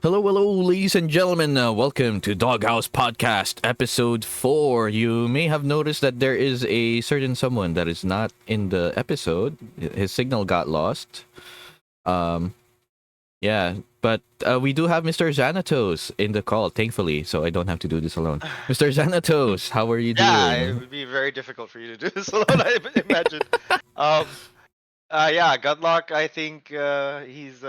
Hello, hello, ladies and gentlemen. Welcome to Doghouse Podcast, Episode 4. You may have noticed that there is a certain someone that is not in the episode. His signal got lost. Um, yeah, but we do have Mr. Xanatos in the call, thankfully, so I don't have to do this alone. Mr. Xanatos, how are you Yeah, it doing? would be very difficult for you to do this alone, I imagine. Um, yeah, Gunlocke, I think he's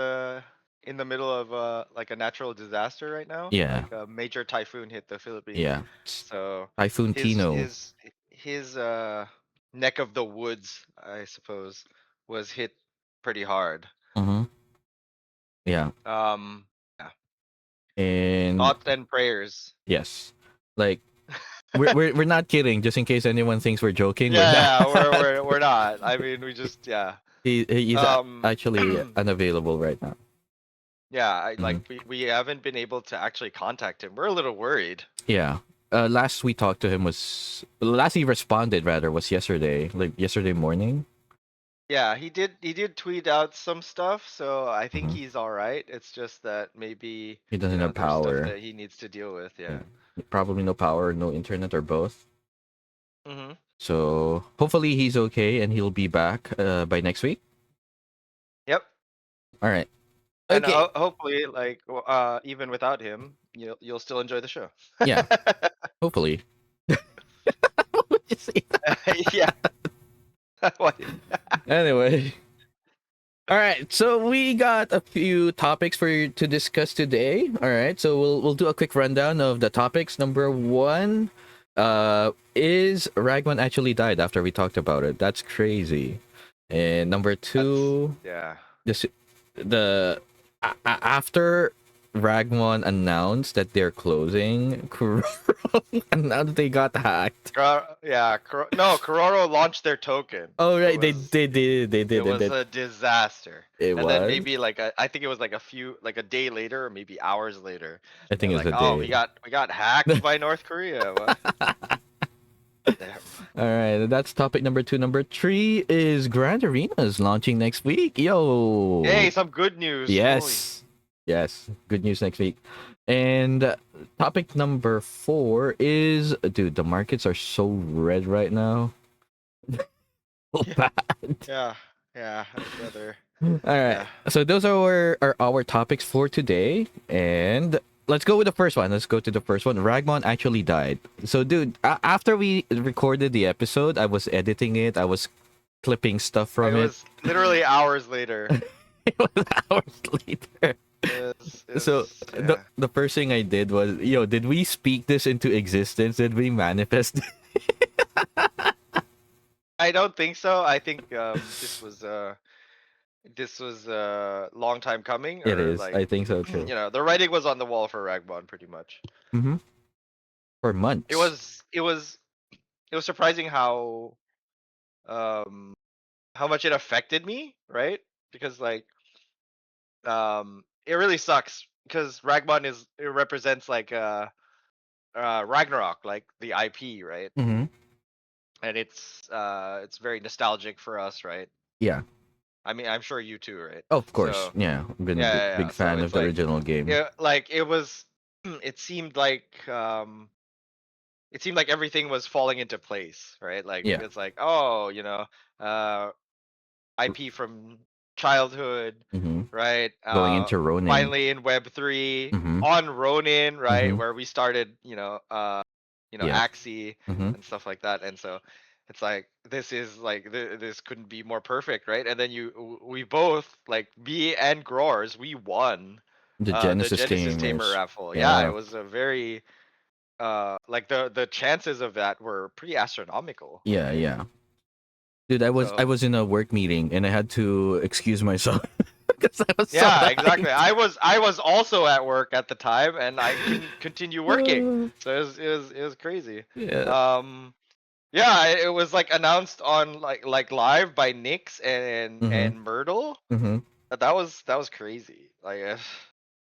in the middle of like a natural disaster right now. Yeah, Like a major typhoon hit the Philippines, yeah. so Typhoon his Tino. his his neck of the woods, I suppose, was hit pretty hard. Mm-hmm. Yeah, Yeah, and thoughts and prayers. yes, like we're not kidding. Just in case anyone thinks we're joking, we're not. Yeah, we're not. I mean, we just yeah. He's Um, actually unavailable right now. Yeah, Mhm. we haven't been able to actually contact him. We're a little worried. Yeah. Last we talked to him was last he responded rather was yesterday, like yesterday morning. Yeah, he did tweet out some stuff, so I think Mhm. he's all right. It's just that maybe, He doesn't have there's stuff power. that he needs to deal with. Yeah. Yeah. Probably no power, no internet, or both. Mm-hmm. So hopefully he's okay and he'll be back by next week. Yep. All right. And Okay. hopefully, like, even without him, you'll still enjoy the show. Yeah. Hopefully. Why would you say that? Yeah. What? Anyway. All right, so we got a few topics for you to discuss today. All right, so we'll do a quick rundown of the topics. Number one, is Ragmon actually died after we talked about it? That's crazy. And number That's two, yeah. this after Ragmon announced that they're closing, Kuroro announced they got hacked. Yeah, no, Kuroro launched their token. Oh It right, was they It did was it. a disaster. It And then was. maybe like I think it was like a day later or maybe hours later. I They're think it was like, a "Oh, day. we got hacked by North Korea." Damn. All right, that's topic number two. Number three is Grand Arena is launching next week. Hey, Yo, some good news. Holy. yes, yes, good news next week. And topic number four is, dude, the markets are so red right now. So Yeah, bad. yeah, yeah, brother. All right, Yeah. so those are our topics for today, and let's go with the first one. Let's go to the first one. Ragmon actually died. So, dude, after we recorded the episode, I was editing it. I was clipping stuff It from it. was literally hours later. It was hours later. So Yeah. the first thing I did was, yo, did we speak this into existence? Did we manifest? I don't think so. I think this was a long time coming, It or is. like I think so too. the writing was on the wall for Ragmon pretty much. Mm-hmm. For It months. was it was it was surprising um how much it affected me, right? Because like it really sucks because Ragmon it represents like Ragnarok, like the IP, right? Mm-hmm. And it's very nostalgic for us, right? Yeah. I mean, I'm sure you too, right? Of course. So Yeah. I've been a yeah, big, yeah, yeah. big So fan of it's the like original game. it was it seemed like everything was falling into place, right? Like Yeah. it's like, oh, uh IP from childhood, Mm-hmm. right? Going into Ronin. Finally in Web3 Mm-hmm. on Ronin, right, Mm-hmm. where we started, Yeah. Axie Mm-hmm. and stuff like that. And so it's like this is like this couldn't be more perfect, right? And then we both, like me and Grawrz, we won The the Genesis Genesis Tamer gamers. raffle. Yeah, it Yeah. was a very like the chances of that were pretty astronomical, Yeah. right? Yeah. Dude, I So was in a work meeting and I had to excuse myself because I was so yeah, exactly. hyped. I was also at work at the time, and I couldn't continue working. Uh, So it was crazy. yeah. Um, yeah, it was like announced on like live by Nix Mm-hmm. and Myrtle. Mm-hmm. That was crazy. Like,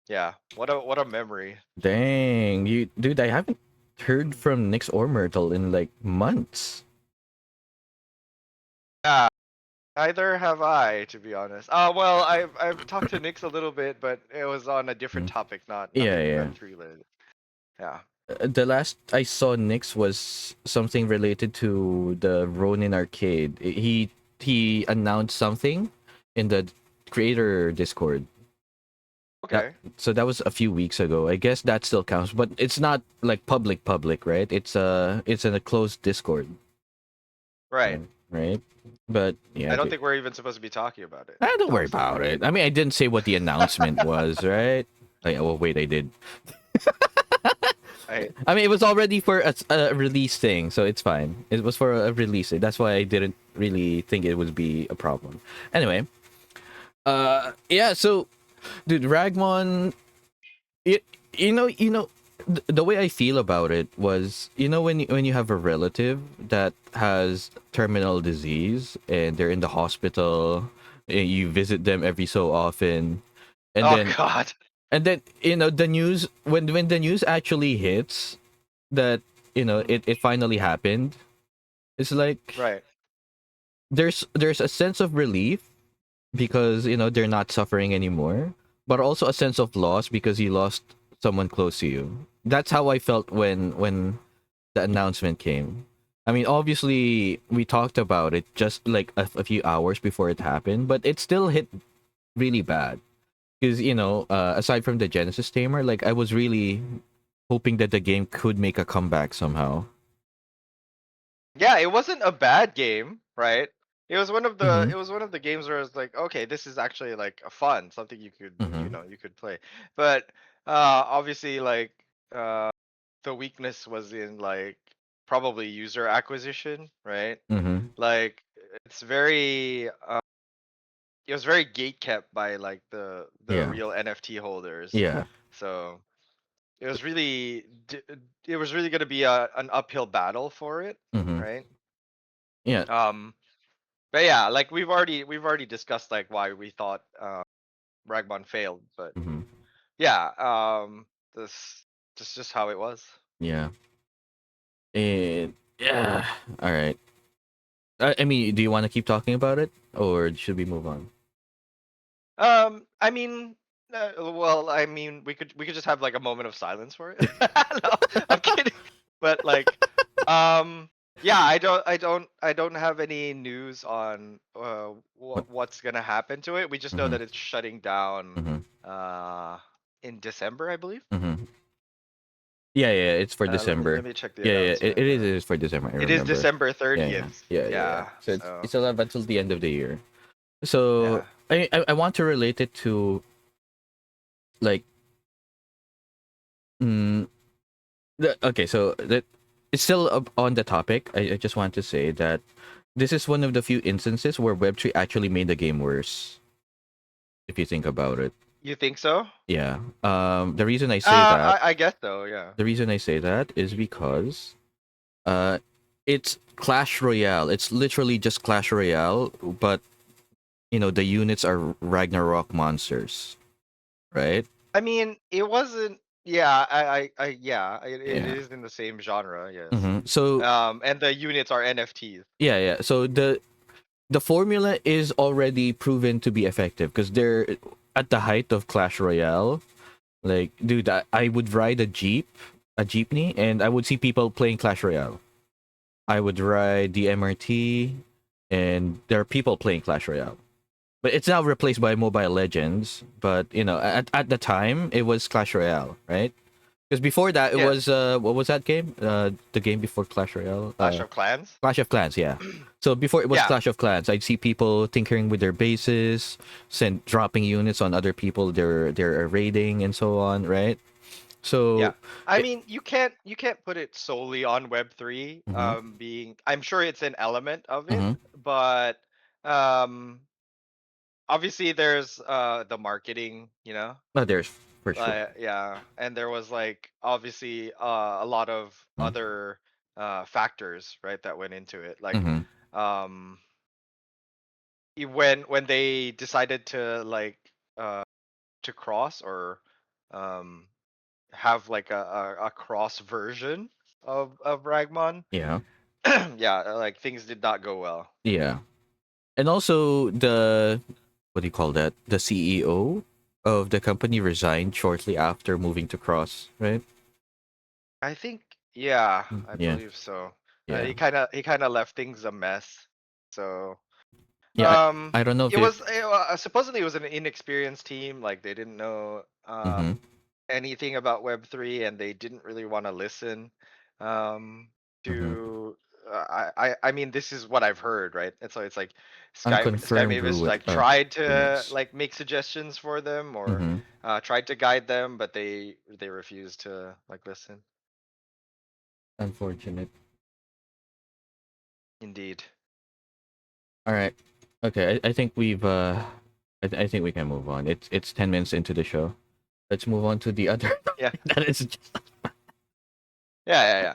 yeah, what a memory. Dang, you, dude, I haven't heard from Nyx or Myrtle in like months. Yeah, Neither have I, to be honest. Well, I've talked to Nix a little bit, but it was on a different Mm. topic, not Yeah, nothing yeah. Web3 related. Yeah. The last I saw Nick's was something related to the Ronin arcade. He announced something in the creator Discord. That Okay. so that was a few weeks ago. I guess that still counts, but it's not like public, right? It's in a closed Discord, Right. right? But yeah, I don't think we're even supposed to be talking about it, don't worry about honestly. it. I mean, I didn't say what the announcement was, right? Like, well, wait, I did. I I mean, it was already for a release thing, so it's fine. It was for a release. That's why I didn't really think it would be a problem. Anyway, yeah. So, dude, Ragmon, it, the way I feel about it was, when you have a relative that has terminal disease and they're in the hospital, and you visit them every so often, and Oh then God. the news when the news actually hits that it finally happened. It's like Right. there's a sense of relief because they're not suffering anymore, but also a sense of loss because you lost someone close to you. That's how I felt when the announcement came. I mean, obviously we talked about it just like a few hours before it happened, but it still hit really bad because aside from the Genesis tamer, like I was really hoping that the game could make a comeback somehow. Yeah, it wasn't a bad game, right? Mm-hmm. It was one of the games where I was like, okay, this is actually like a fun, something Mm-hmm. you could play. But obviously like uh the weakness was in like probably user acquisition, right? Mm-hmm. Like it's very it was very gate kept by like the Yeah. real NFT holders. Yeah. So it was it was really going to be an uphill battle for it, Mm-hmm. right? Yeah. Um but yeah, like we've already discussed like why we thought Ragmon failed, but Mm-hmm. yeah, this just how it was. Yeah. Yeah. All right. I mean, do you want to keep talking about it, or should we move on? I mean, well, I mean, we could just have like a moment of silence for it. No, I'm kidding. But like, um, yeah, I don't have any news on What? what's gonna happen to it. We just know Mm-hmm. that it's shutting down Mm-hmm. uh in December, I believe. Mm-hmm. Yeah, yeah. It's for Let December. me check the Yeah, yeah. It, announcement. it is for December. I It is remember. December Yeah, yeah, 30th. yeah, yeah, yeah. Yeah, So so it's still have until the end of the year. So yeah. I want to relate it to like mm, okay. So that it's still on the topic. I just want to say that this is one of the few instances where Web3 actually made the game worse. If you think about it, You think so? yeah. The reason I say that, I guess so. Yeah. is because uh, it's Clash Royale. It's literally just Clash Royale, but the units are Ragnarok monsters, right? I mean, it wasn't. Yeah, yeah, it Yeah. is in the same genre, yes. So And the units are NFTs. yeah, yeah. So the formula is already proven to be effective because they're at the height of Clash Royale. Like, dude, I would ride a jeepney, and I would see people playing Clash Royale. I would ride the MRT, and there are people playing Clash Royale. But it's now replaced by Mobile Legends. But at the time, it was Clash Royale, right? Because before that, it Yes, was what was that game? The game before Clash Royale. Clash of Clans. Clash of Clans, yeah. So before it was Yeah, Clash of Clans, I'd see people tinkering with their bases, dropping units on other people they're raiding and so on, right? yeah. So, I it, mean, you can't put it solely on Web3. mm-hmm, Being I'm sure it's an element of it, mm-hmm. but um, obviously there's the marketing, Oh, there's for sure. Yeah, and there was like obviously a lot of Mm-hmm, other factors, right, that went into it. Like mm-hmm. um when they decided to like uh to cross or um have like a cross version of Ragmon, Yeah, yeah, like things did not go well. yeah. And also the what do you call that? The CEO of the company resigned shortly after moving to Cross, right? I think, yeah, I Yeah, believe so. yeah, He kind of left things a mess. So, yeah. I don't know if it it. was supposedly it was an inexperienced team. Like they didn't know Mm-hmm, anything about Web3, and they didn't really want to listen um, mm-hmm. to. I mean, this is what I've heard, right? And so it's like Sky Unconfirmed Mavis like tried to rumors. like make suggestions for them or Mm-hmm. tried to guide them, but they refused to like listen. Unfortunate. Indeed. All right. Okay. I think we've. I think we can move on. It's 10 minutes into the show. Let's move on to the other Yeah. topic that is just. Yeah.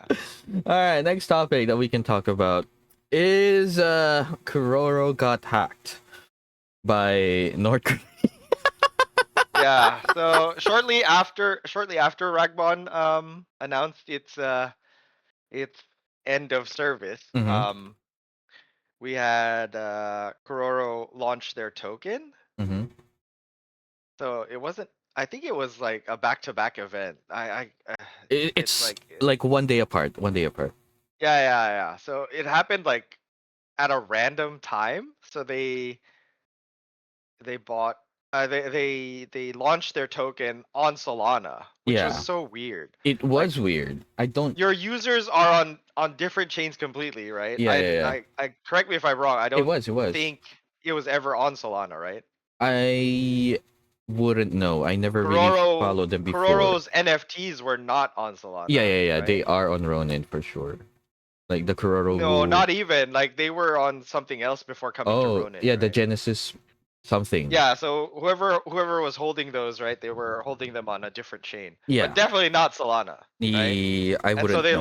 All right. Next topic that we can talk about is Kuroro got hacked by North Korea. Yeah. So shortly after Ragmon announced its end of service, Mm-hmm. we had Kuroro launch their token. Mm-hmm. So it wasn't. I think it was like a back-to-back event. It's It's like like 1 day apart. 1 day apart. yeah. So it happened like at a random time. So they bought they launched their token on Solana, which was Yeah. so weird. It Like was weird. I don't. your users are on different chains completely, right? Yeah. Yeah. Yeah. I correct me if I'm wrong. I It don't was. It was. think it was ever on Solana, right? I wouldn't know. I never really followed them before. Kuroro's NFTs were not on Yeah, Solana, yeah, yeah. They right? are on Ronin for sure. Like the Kuroro No, who. not even. Like they were on something else before coming to Oh, Ronin, yeah, the right? Genesis something. Yeah, so whoever was holding those, right? They were holding them on a different chain, but Yeah. definitely not Solana, right? I And so wouldn't know.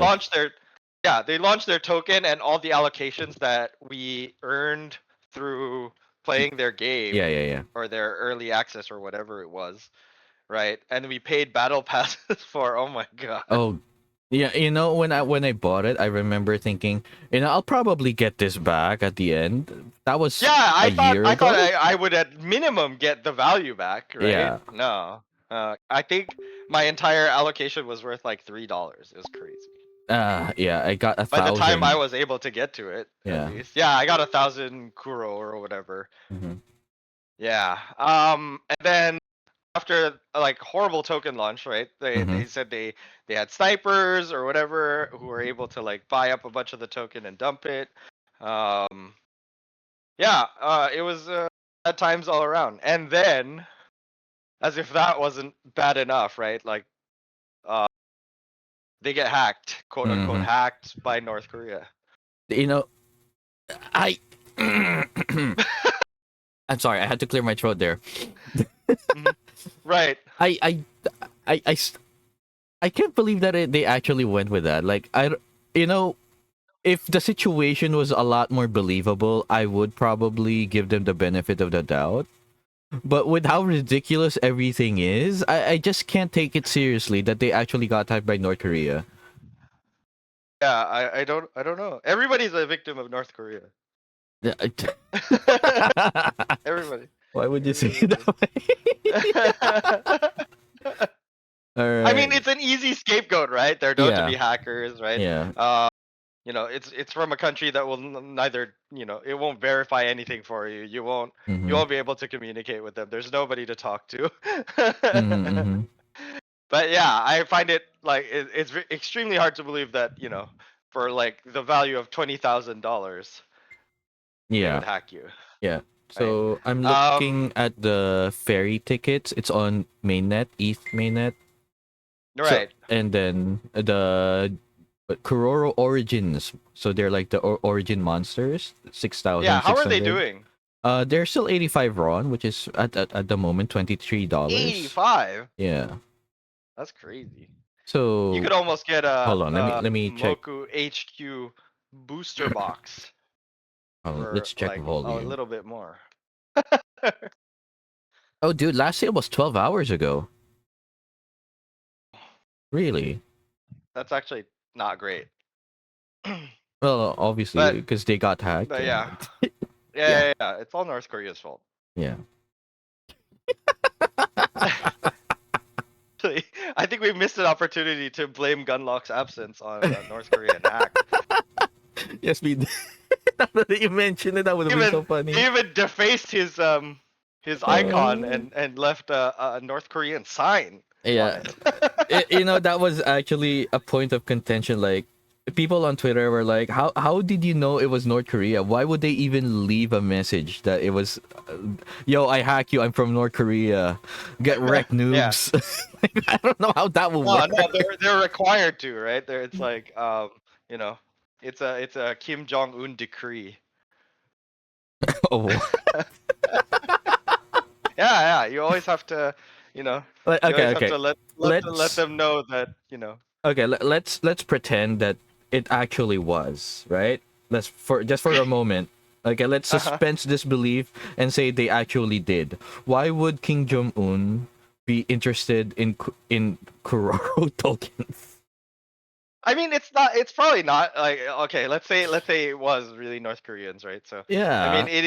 they launched their token and all the allocations that we earned through playing their Yeah, game yeah, yeah. or their early access or whatever it was, right? And we paid battle passes for, oh my god. Oh, yeah. When I bought it, I remember thinking, I'll probably get this back at the end. That was Yeah, a I thought year I thought ago. I would at minimum get the value back, right? Yeah. No. I think my entire allocation was worth like $3. It was crazy. Yeah. I got a By the time I thousand. was able to get to it, at Yeah. least. Yeah, I got 1,000 Kuro or whatever. Hmm. Yeah. And then after like horrible token launch, right? They Hmm. they said they had snipers or whatever who were able to like buy up a bunch of the token and dump it. Um, yeah, it was bad times all around. And then, as if that wasn't bad enough, right? Like, uh, they get hacked, quote unquote, Hmm. hacked by North Korea. You know, I. I'm sorry. I had to clear my throat there. Mhm. Right. I I I I, s- I can't believe that they actually went with that. Like you know, if the situation was a lot more believable, I would probably give them the benefit of the doubt. But with how ridiculous everything is, I just can't take it seriously that they actually got hacked by North Korea. Yeah, I don't know. Everybody's a victim of North Korea. Yeah, Everybody. Why would you say it Everybody. that way? All I mean, right. it's an easy scapegoat, right? They're known to be Yeah. hackers, right? Yeah. It's from a country that will neither, it won't verify anything for you. You Mm-hmm. won't be able to communicate with them. There's nobody to talk to. Mm-hmm. Mm-hmm. But yeah, I find it like it's extremely hard to believe that for like the value of $20,000 they Yeah. would hack you, Yeah. right? So I'm looking Um, at the ferry tickets. It's on mainnet, ETH mainnet. So right. and then the Kuroro Origins. So they're like the Origin monsters. six Yeah, thousand how six are they hundred. doing? They're still 85 RON, which is at the moment $23. 85. Yeah. That's crazy. You So could almost get hold on. a Let me check. Moku HQ booster box for Let's check like a volume. little bit more. Oh, dude, last sale was 12 hours ago. Really? That's actually not great. Well, obviously, but because they got hacked. but yeah. Yeah. It's all North Korea's fault. Yeah. I think we missed an opportunity to blame Gunlocke's absence on a North Korean hack. Yes, we. Now that you mentioned it, that would have been so funny. He even defaced his icon and left a North Korean sign Yeah. on it. You know, that was actually a point of contention. Like, people on Twitter were like, how did you know it was North Korea? Why would they even leave a message that it was, yo, I hack you, I'm from North Korea, get wrecked, noobs. Like, I don't know how that will work. No, they're required to, right? It's like you know, it's a Kim Jong Un decree. Oh, Yeah. You always have to, you know, like, you always okay. have to let them know that, you know. Okay, let's pretend that it actually was, right? Let's for a moment. Okay, let's suspend disbelief and say they actually did. Why would King Jong Un be interested in Kuroro tokens? I mean, it's not. It's probably not. Like, okay, let's say it was really North Koreans, right? So Yeah. I mean, it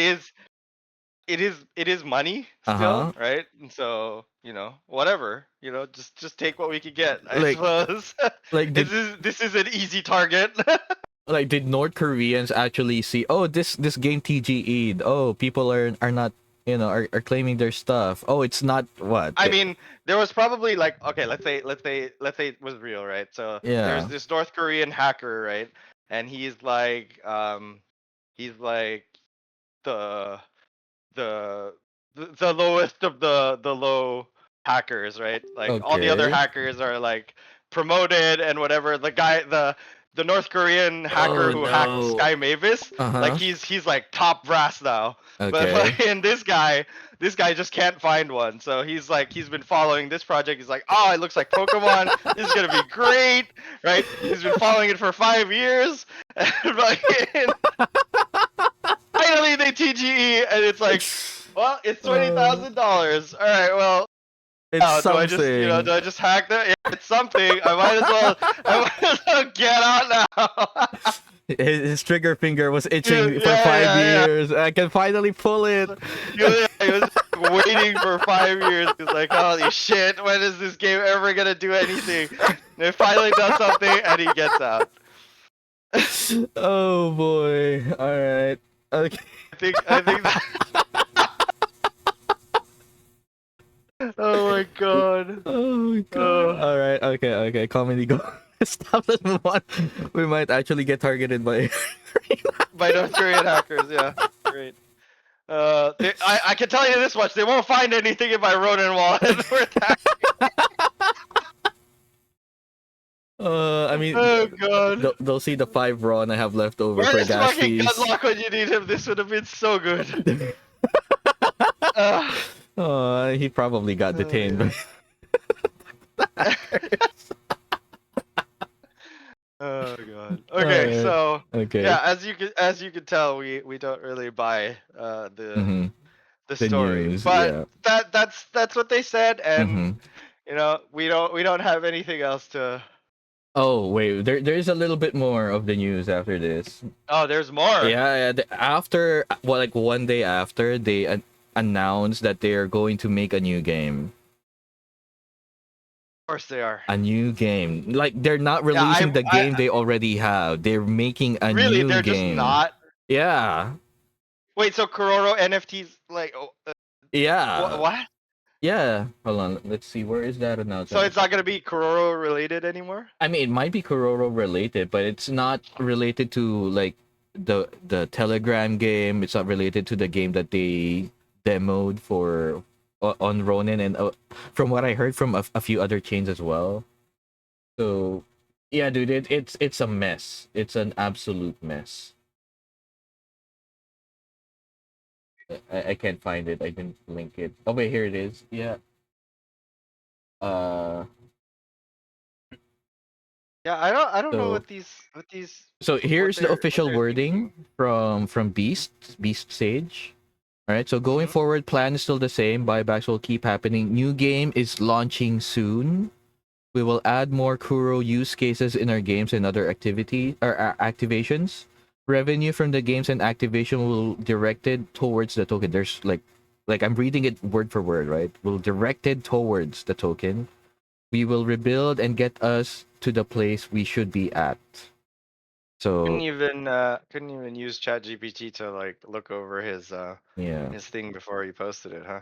is money still, right? And so, you know, whatever, you know, just take what we could get, I suppose. Like, this is an easy target. Like, did North Koreans actually see, oh, this game TGE'd, oh, people are not, you know, are claiming their stuff, oh, it's not what I mean, there was probably like, okay, let's say it was real, right? So there's this North Korean hacker, right? And he's like the the lowest of the low hackers, right? Like, all the other hackers are like promoted and whatever. The North Korean hacker who hacked Sky Mavis, like he's like top brass now. Okay. But like, and this guy just can't find one. So he's been following this project. He's like, oh, it looks like Pokemon. This is gonna be great, right? He's been following it for 5 years. And like, finally they TGE, and it's like, well, it's $20,000. All right, well, it's something. Do I just hack that? Yeah, it's something. I might as well get out now. His trigger finger was itching for 5 years. I can finally pull it. Yeah, he was waiting for 5 years. He's like, holy shit, when is this game ever gonna do anything? And it finally does something, and he gets out. Oh boy! All right. Okay. I think that... Oh my god. Oh my god. All right. Okay. Comedy go. Stop. Let's move on. We might actually get targeted by North Korean hackers. Yeah. Great. I can tell you this much: they won't find anything in my Ronin wallet worth hacking. I mean, oh god. They'll see the 5 raw I have left over for gas fees. Gunlocke when you need him. This would have been so good. He probably got detained. Oh god. Okay, so yeah, as you can tell, we don't really buy the story, news, but that's what they said, and you know, we don't have anything else to. Oh wait, there is a little bit more of the news after this. Oh, there's more. Yeah. After, well, like 1 day after, they announced that they are going to make a new game. Of course they are. A new game. Like, they're not releasing the game they already have. They're making a new game. Really, they're just not. Yeah. Wait, so Kuroro NFTs like? Yeah. What? Yeah. Hold on. Let's see. Where is that announcement? So it's not gonna be Kuroro related anymore? I mean, it might be Kuroro related, but it's not related to like the Telegram game. It's not related to the game that they demoed for on Ronin, and from what I heard from a few other chains as well. So yeah, dude, it's a mess. It's an absolute mess. I can't find it. I didn't link it. Oh wait, here it is. Yeah. Yeah, I don't know what these. So here's the official wording from Beast Sage. All right. So going forward, plan is still the same. Buybacks will keep happening. New game is launching soon. We will add more Kuro use cases in our games and other activities or activations. revenue from the games and activation will directed towards the token. There's like I'm reading it word for word, right? Will directed towards the token. We will rebuild and get us to the place we should be at. Couldn't So even use ChatGPT to like look over yeah, his thing before he posted it, huh?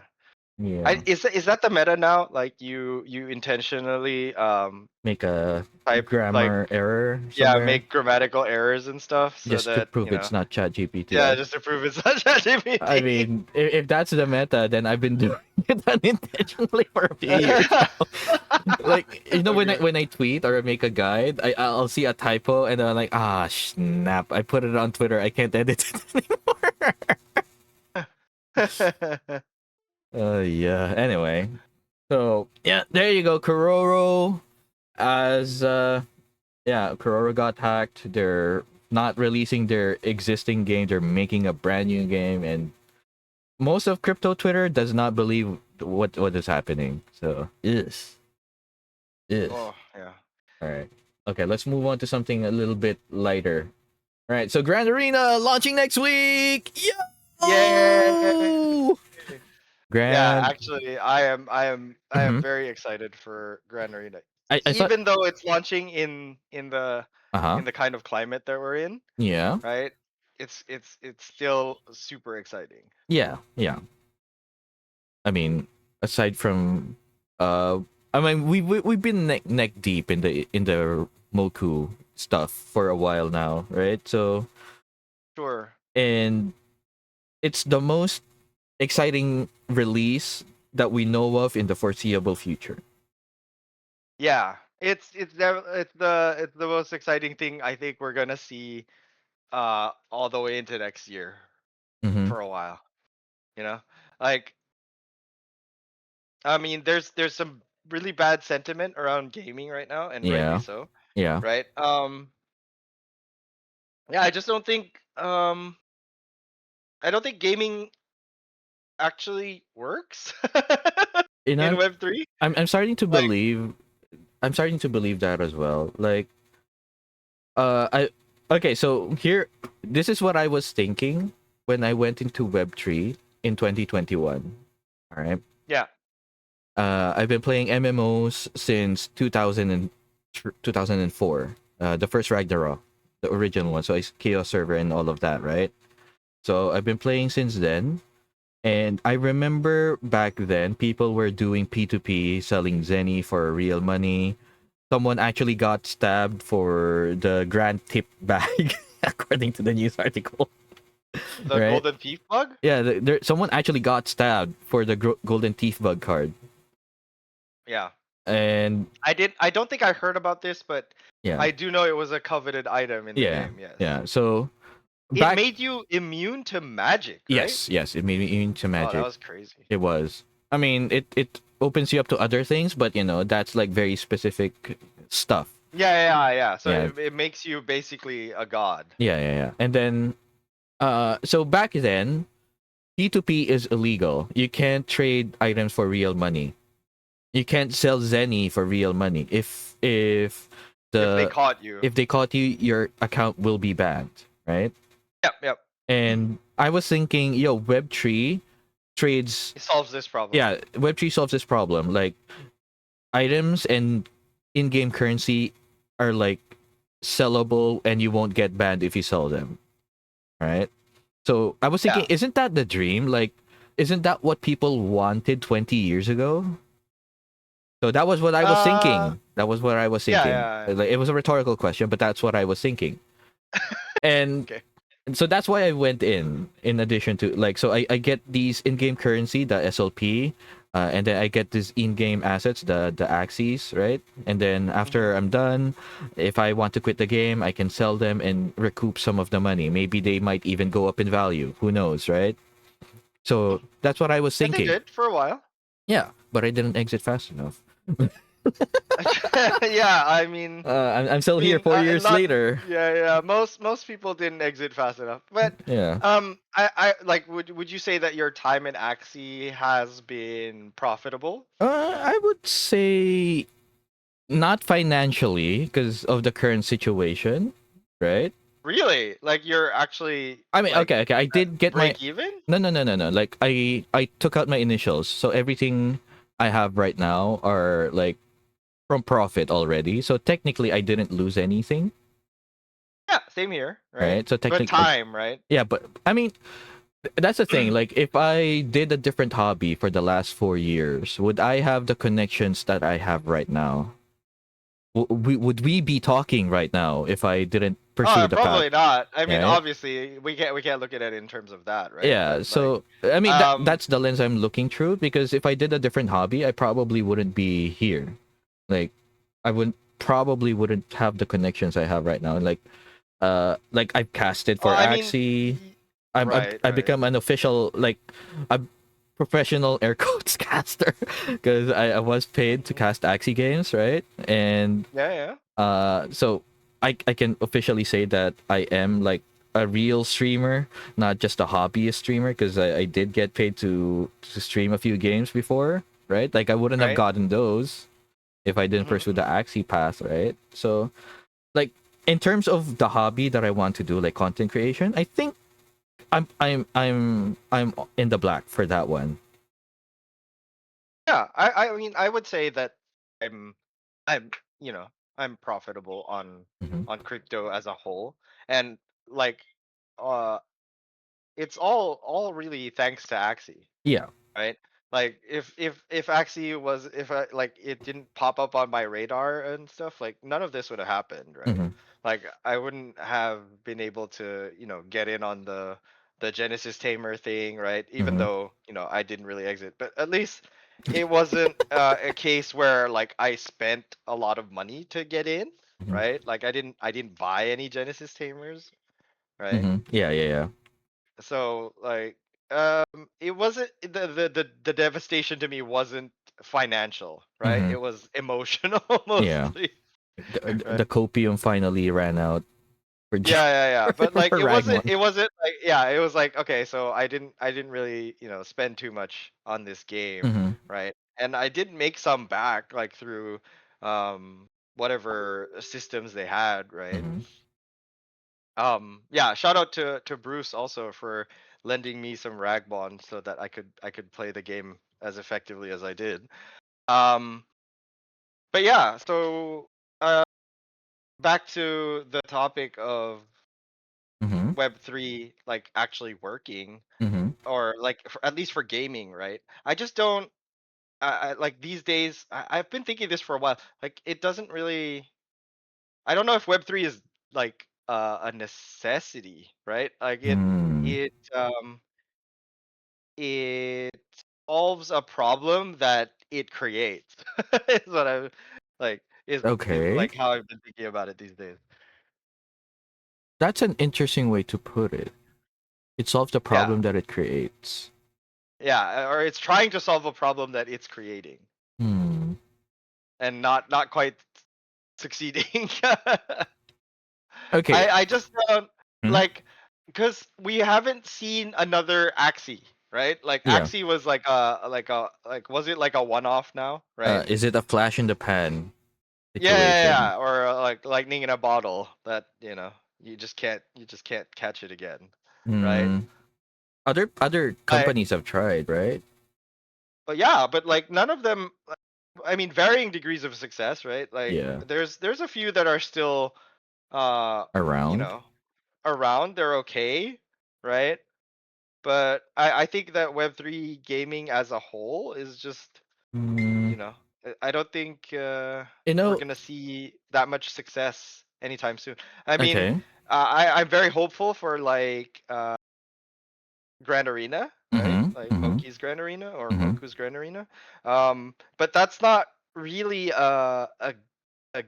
yeah. Is that the meta now? Like you intentionally Make a type like, grammar error yeah, somewhere make grammatical errers and stuff so just to that, prove it's not yeah, ChatGPT. just to prove it's not I ChatGPT. mean, if that's the meta, then I've been doing it unintentionally for a few years now. Like when I Okay. when I tweet or make a guide, I'll see a typo and I'm like, ah, snap! I put it on Twitter. I can't edit it anymore. Yeah. Anyway, so yeah, there you go, Kuroro. As yeah, Kuroro got hacked. They're not releasing their existing game. They're making a brand new game, and most of crypto Twitter does not believe what is happening. So yes. Oh, yeah. All right. Okay, let's move on to something a little bit lighter. All right. So Grand Arena launching next week. Yay! Yo! Yeah, Grand. actually, I am Mm-hmm. very excited for Gran Arena. I thought. Even though it's launching Uh huh. in the kind of climate that we're in, Yeah. right? It's still super exciting. Yeah. I mean, aside from, uh, I mean, we've been neck deep in the Moku stuff for a while now, right? So, Sure. and it's the most exciting release that we know of in the foreseeable future. Yeah. It's the most exciting thing I think we're gonna see all the way into next year Mm-hmm. for a while. You know? Like, I mean, there's some really bad sentiment around gaming right now, and rightly Yeah. so, Yeah. right? Yeah, I don't think gaming actually works You in know, Web3. I'm starting to Like, believe. I'm starting to believe that as well. Like, I okay. So here, this is what I was thinking when I went into Web3 in 2021. All right. yeah, I've been playing MMOs since 2004. The first Ragnarok, the original one. So it's Chaos Server and all of that, right? So I've been playing since then. And I remember back then, people were doing P2P, selling Zenny for real money. Someone actually got stabbed for the grand tip bag, according to the news article, the right? golden thief bug. Yeah, someone actually got stabbed for the golden teeth bug card. Yeah, And I don't think I heard about this, but yeah, I do know it was a coveted item in the yeah, game. Yes, yeah. So it back, made you immune to magic, right? yes, it made me into Oh, that magic. was crazy. It was. I mean, it opens you up to other things, but that's like very specific stuff. Yeah. So Yeah, it makes you basically a god. yeah. And then, so back then, P2P is illegal. You can't trade items for real money. You can't sell Zenny for real money. If they The caught you. if they caught you, your account will be banned, right? Yep. And I was thinking, yo, Web3 trades. It solves this problem. Yeah, Web3 solves this problem. Like items and in-game currency are like sellable, and you won't get banned if you sell them, right? So I was thinking, Yeah. isn't that the dream? Like, isn't that what people wanted 20 years ago? So that was what I was Uh, thinking. That was what I was thinking. yeah. Like, it was a rhetorical question, but that's what I was thinking. And Okay. so that's why I went in addition to like, so I get these in-game currency, the SLP, and then I get these in-game assets, the axes, right? And then after Mhm. I'm done, if I want to quit the game, I can sell them and recoup some of the money. Maybe they might even go up in value. Who knows, right? So that's what I was I think thinking. good for a while. Yeah, but I didn't exit fast enough. Yeah, I mean, I'm still here 4 years not. later. Yeah. Most people didn't exit fast enough, but Yeah. I like. Would you say that your time in Axie has been profitable? I would say not financially because of the current situation, right? Really? Like you're actually I mean, like okay. I did get my break even? no. Like I took out my initials, so everything I have right now are like from profit already. So technically, I didn't lose anything, Yeah, same here, right? right? So But technically, time, right? yeah. But I mean, that's the thing. Like, if I did a different hobby for the last 4 years, would I have the connections that I have right now? Would we be talking right now if I didn't pursue Oh, the path? probably not. I mean, Right? obviously, we can't look at it in terms of that, right? Yeah. But like, So I mean, um, that's the lens I'm looking through. Because if I did a different hobby, I probably wouldn't be here. Like, I would probably wouldn't have the connections I have right now. Like I've casted well, for I mean, Axie. right, I've right, become an official, like, a professional air quotes caster, because I was paid to Mhm. cast Axie games, right? And Yeah, yeah, so I can officially say that I am like a real streamer, not just a hobbyist streamer, because I did get paid to stream a few games before, right? Like, I wouldn't have right. gotten those if I didn't pursue the Mm-hmm. Axie path, right? So, like, in terms of the hobby that I want to do, like content creation, I think I'm in the black for that one. Yeah, I mean, I would say that I'm I'm you know I'm profitable Hmm. on crypto as a whole, and like, uh, it's all really thanks to Axie. Yeah. Right? Like if Axie was if I like it didn't pop up on my radar and stuff, like none of this would have happened, right? Hmm. Like I wouldn't have been able to, get in on the Genesis Tamer thing, right? Even Hmm. though, I didn't really exit, but at least it wasn't a case where like I spent a lot of money to get in, Hmm. right? Like I didn't buy any Genesis Tamers, right? Hmm. Yeah, yeah, yeah. So like it wasn't the devastation to me wasn't financial, right? Hmm. It was emotional Yeah. mostly, The right? copium finally ran out for Yeah. But like for it wasn't Ragmon. it wasn't like yeah, it was like okay, so I didn't really, spend too much on this game, Hmm. right? And I did make some back like through whatever systems they had, right? Hmm. Yeah, shout out to Bruce also for lending me some Ragmon so that I could play the game as effectively as I did. Um, but yeah, so uh, back to the topic of Hmm. Web3 like actually working, Hmm. or like at least for gaming, right? I just don't. Like these days. I've been thinking this for a while. Like it doesn't really. I don't know if Web3 is like a necessity, right? Like Mm. it solves a problem that it creates. Is what I like is Okay. like how I've been thinking about it these days. That's an interesting way to put it. It solves the Yeah. problem that it creates. Yeah, or it's trying to solve a problem that it's creating Hmm. and not quite succeeding. I Okay. I just don't Hmm? like because we haven't seen another Axie, right? Like Yeah. Axie was like was it like a one-off now, right? Is it a flash in the pan situation? Yeah, or like lightning in a bottle that you just can't catch it again, right? Hmm. Other I companies have tried, right? but yeah, but like none of them. I mean, varying degrees of success, right? Like Yeah. there's a few that are still uh you Around. know around. They're okay, right? But I think that Web3 gaming as a whole is just Hmm. you know I don't think You we're know. gonna see that much success anytime soon. I mean, Okay. I'm very hopeful for like Grand Arena, right? Mm-hmm. Like Mm-hmm. Moki's Grand Arena or Mm-hmm. Moku's Grand Arena. But that's not really a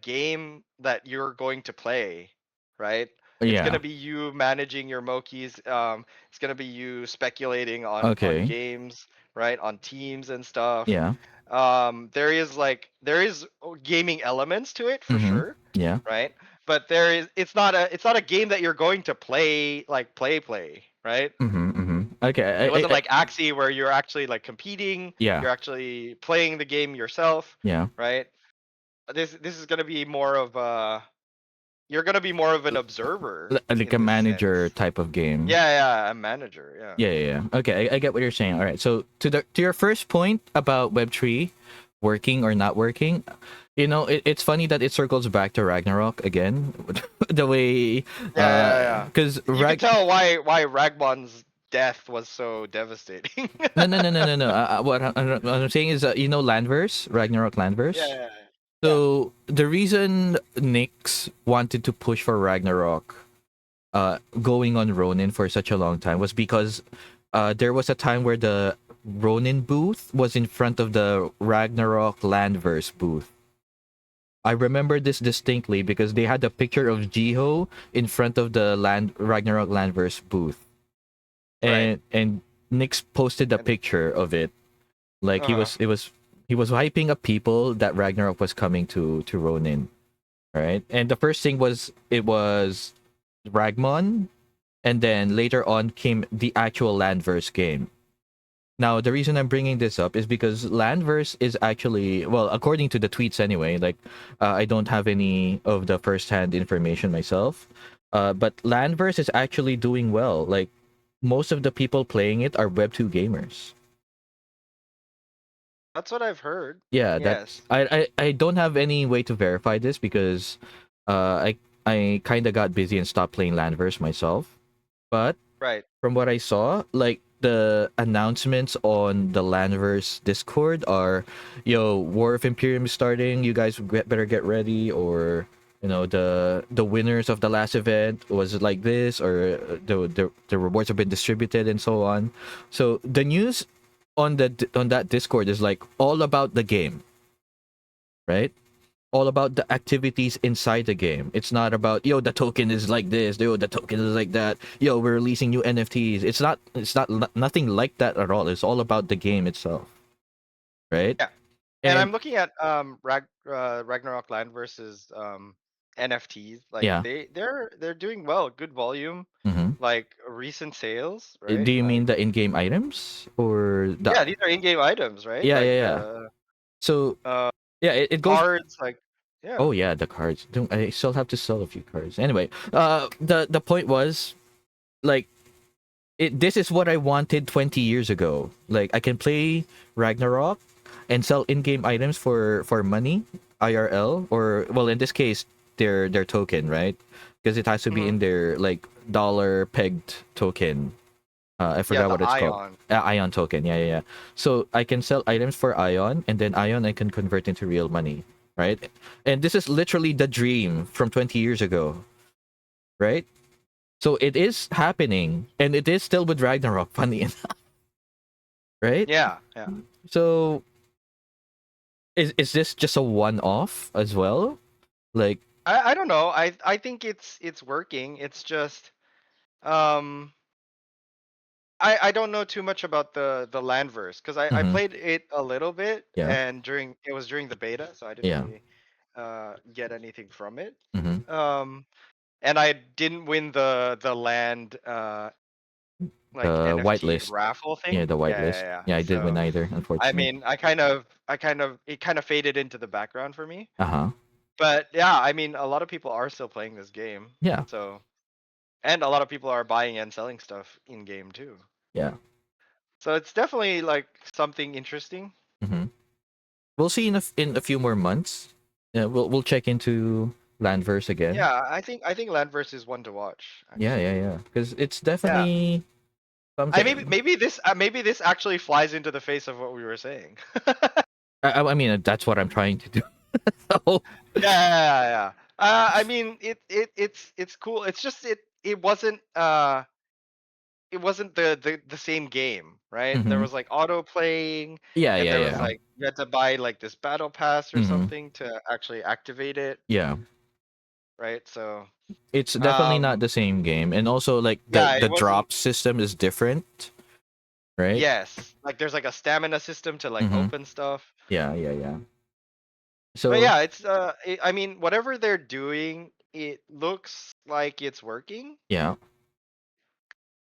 game that you're going to play, right? It's Yeah. gonna be you managing your Mokis. It's gonna be you speculating on Okay. games, right? On teams and stuff. Yeah. There is gaming elements to it for Mm-hmm. sure, Yeah. right? But it's not a game that you're going to play like play, right? Mm-hmm. Mm-hmm. Okay. It wasn't I like Axie where you're actually like competing, yeah. you're actually playing the game yourself, Yeah. right? This is gonna be more of you're gonna be more of an observer Like in a this manager sense. type of game. Yeah, yeah, a manager. Yeah. Yeah, yeah, yeah. Okay, I get what you're saying. All right. So to your first point about Web3 working or not working, it's funny that it circles back to Ragnarok again. The way, Yeah, yeah, yeah. because You can tell why Ragmon's death was so devastating. no, no, no, no, no, no. What I'm saying is, Landverse, Ragnarok Yeah, Landverse. yeah, yeah. So the reason Nyx wanted to push for Ragnarok, going on Ronin for such a long time was because there was a time where the Ronin booth was in front of the Ragnarok Landverse booth. I remember this distinctly because they had a picture of Jiho in front of the Ragnarok Landverse booth, Right. and Nyx posted a And picture of it. Like uh he was hyping up people that Ragnarok was coming to Ronin, right? And the first thing was it was Ragmon, and then later on came the actual Landverse game. Now, the reason I'm bringing this up is because Landverse is actually, well, according to the tweets anyway, like, I don't have any of the first-hand information myself, but Landverse is actually doing well. Like, most of the people playing it are Web2 gamers. that's what I've heard. Yeah, that's Yes. I don't have any way to verify this because I kind of got busy and stopped playing Landverse myself. But Right. from what I saw, like the announcements on the Landverse Discord are, yo, War of Imperium is starting. You guys better get ready, or the winners of the last event was like this, or the rewards have been distributed and so on. So the news on that Discord is like all about the game, right? All about the activities inside the game. It's not about, yo, the token is like this, yo, the token is like that, yo, we're releasing new NFTs. It's not nothing like that at all. It's all about the game itself, right? Yeah. And And I'm looking at Ragnarok Land versus NFTs. Like yeah. they're doing well, good volume, Hmm. like recent sales, Do right? you mean Like the in-game items or the? yeah, these are in-game items, right? Yeah, Like yeah, yeah. the So uh yeah, it goes. cards, like yeah. Oh yeah, the cards. Don't I still have to sell a few cards anyway? The point was, like, this is what I wanted 20 years ago. Like, I can play Ragnarok and sell in-game items for money, IRL, or, well, in this case, their token, right? Because it has to be Mhm. in their, like, dollar pegged token. I Yeah, forgot the what it's called. Ion. Ion token. Yeah, yeah, yeah. So I can sell items for Ion, and then Ion I can convert into real money, right? And this is literally the dream from 20 years ago, right? So it is happening, and it is still with Ragnarok. Funny enough, right? Yeah, yeah. So is this just a one-off as well? Like, I don't know. I think it's working. It's just um I don't know too much about the Landverse because I mm-hmm, played it a little bit yeah, and during the beta, so I didn't yeah, really get anything from it. mm-hmm. Um and I didn't win the land like The NFT whitelist, raffle yeah, thing. the Yeah, yeah, whitelist. yeah. Yeah, I did win So either, I unfortunately. mean, it kind of faded into the background for me. Uh huh. But yeah, I mean, a lot of people are still playing this game. Yeah, So and a lot of people are buying and selling stuff in game too. yeah. So it's definitely like something interesting. Mm-hmm. We'll see in a few more months. Yeah, we'll check into Landverse again. Yeah, I think Landverse is one to watch Yeah, actually. yeah, yeah. Because it's Yeah. definitely I something. maybe this actually flies into the face of what we were saying. I mean, that's what I'm trying to do. So, Yeah, yeah, yeah, yeah. I mean, it's cool. It's just it wasn't the same game, right? There mhm. was like auto playing, Yeah, and yeah, there was yeah. like you had to buy like this battle pass or Hmm. something to actually activate it, Yeah. right? So, It's definitely not um, the same game, and also like the yeah, the it wasn't. drop system is different, right? Yes, like there's like a stamina system to like Mm-hmm. open stuff. Yeah, yeah, yeah. But So yeah, I mean, whatever they're doing, it looks like it's working. yeah,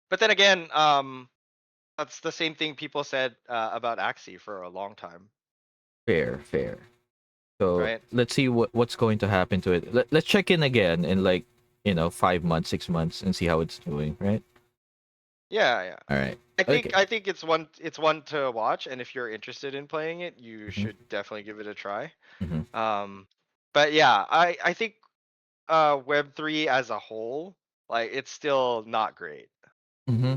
But then again, that's the same thing people said about Axie for a long time. fair, fair. So right? let's see what's going to happen to it. Let's check in again in like 5 months, 6 months, and see how it's doing. Right. Yeah, yeah. All right. I Okay. think I think it's one to watch, and if you're interested in playing it, you Mm-hmm. should definitely give it a try. Mm-hmm. Um, but yeah, I think Web3 as a whole, like it's still not great. Mm-hmm.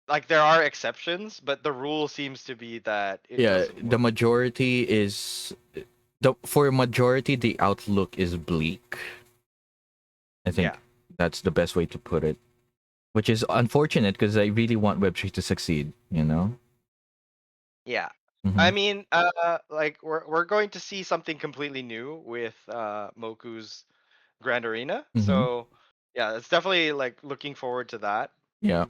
Like there are exceptions, but the rule seems to be that it Yeah, doesn't the work. majority is the for majority the outlook is bleak. I Yeah, think that's the best way to put it, which is unfortunate because I really want Web3 to succeed. You know. yeah. Mm-hmm. I mean, like we're going to see something completely new with Moku's Grand Arena. Mm-hmm. So yeah, it's definitely like looking forward to that. Yeah.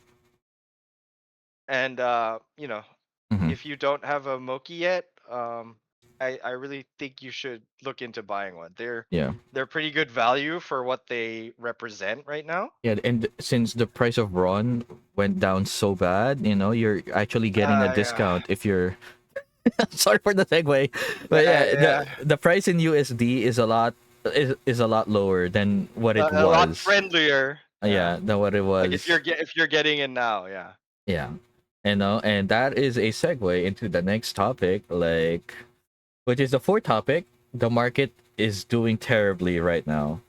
And Mm-hmm. if you don't have a Moki yet, I really think you should look into buying one. Yeah. They're pretty good value for what they represent right now. Yeah, and since the price of Ron went down so bad, you're actually getting a Yeah, discount if you're. Sorry for the segue, but yeah, yeah, yeah. the price in USD is a lot lower than what it A lot was. friendlier. Yeah, Yeah, than what it like if you're was. getting in now, yeah. Yeah, and that is a segue into the next topic, like, which is the fourth topic. The market is doing terribly right now. All